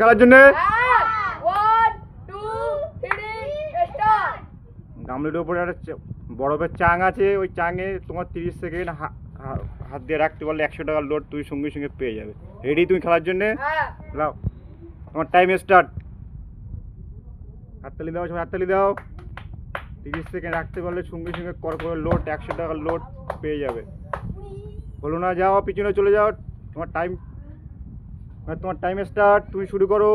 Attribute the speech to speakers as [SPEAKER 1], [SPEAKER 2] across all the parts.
[SPEAKER 1] খেলার জন্য গামলির উপরে একটা বরফের চাং আছে, ওই চাঙে তোমার 30 সেকেন্ড হাত দিয়ে রাখতে পারলে 100 টাকার লোড তুমি সঙ্গে সঙ্গে পেয়ে যাবে। রেডি তুমি খেলার জন্যে? লাও, তোমার টাইম স্টার্ট। হাততালি দাও, সবাই হাততালি দাও। 30 সেকেন্ড রাখতে পারলে সঙ্গে সঙ্গে করে লোড 100 টাকার লোড পেয়ে যাবে। বলো না, যাও পিছনে চলে যাও। তোমার টাইম স্টার্ট, তুমি শুরু করো।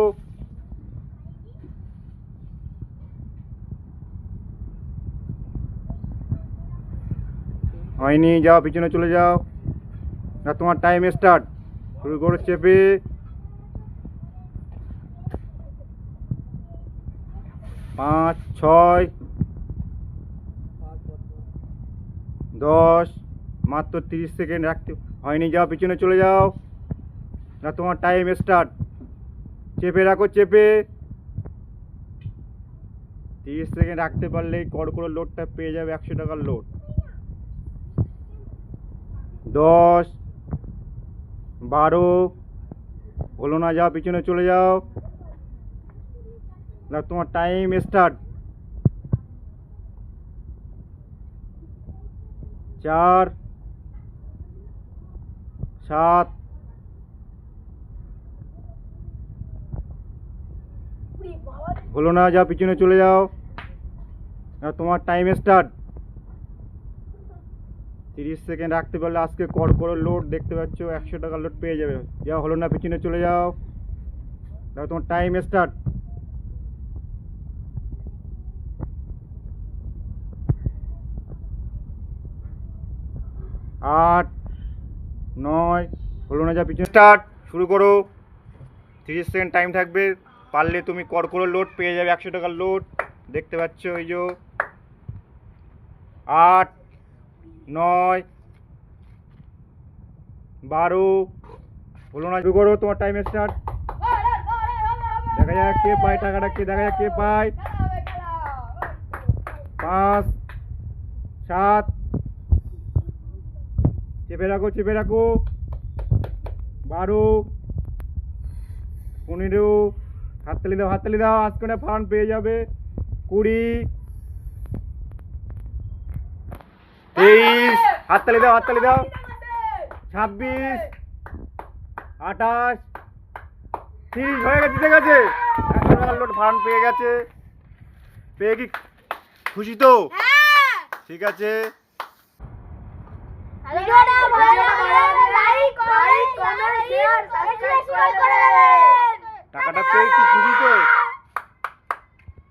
[SPEAKER 1] হয়নি, যাও পিছনে চলে যাও। না, তোমার টাইম স্টার্ট, শুরু করো। চেপে 5, 6, 10, মাত্র 30 সেকেন্ড রাখতে হয়নি, যাও পিছনে চলে যাও। না, তোমার টাইম স্টার্ট, চেপে রাখো। চেপে 30 সেকেন্ড রাখতে পারলেই করে লোডটা পেয়ে যাবে 100 টাকার লোড। 10, 12, হলো না, যাও পিছনে চলে যাও। না, তোমার টাইম স্টার্ট। 4, 7, হলো না, যাও পিছনে চলে যাও। না, তোমার টাইম স্টার্ট। 30 সেকেন্ড রাখতে পারলে আজকে করে লোড দেখতে পাচ্ছ 100 টাকার লোড পেয়ে যাবে। যাও, হলো না, পিছনে চলে যাও। দেখো, তোমার টাইম স্টার্ট। 8, 9, হলো না, যা পিছনে স্টার্ট, শুরু করো। 30 সেকেন্ড টাইম থাকবে, পারলে তুমি করে লোড পেয়ে যাবে 100 টাকার লোড দেখতে পাচ্ছ। এই যে 8, 9, 12, হলো না, শুরু করো। তোমার টাইম স্টার্ট। দেখা যাক কে পায় টাকাটা, দেখা যাক কে পায়। 5, 7, চেপে রাখো, চেপে রাখো। 12, 15, হাততালি দাও, হাততালি দাও, আজকে না ফান্ড পেয়ে যাবে। 20, 23, হাততালি দাও, হাততালি দাও। 26, 28, 30, হয়ে গেছে, ঠিক আছে। 100 টাকার লোড ফান্ড পেয়ে গেছে। পেয়ে কি খুশি তো? ঠিক আছে। টাকাটা পেয়ে কি খুশি তো?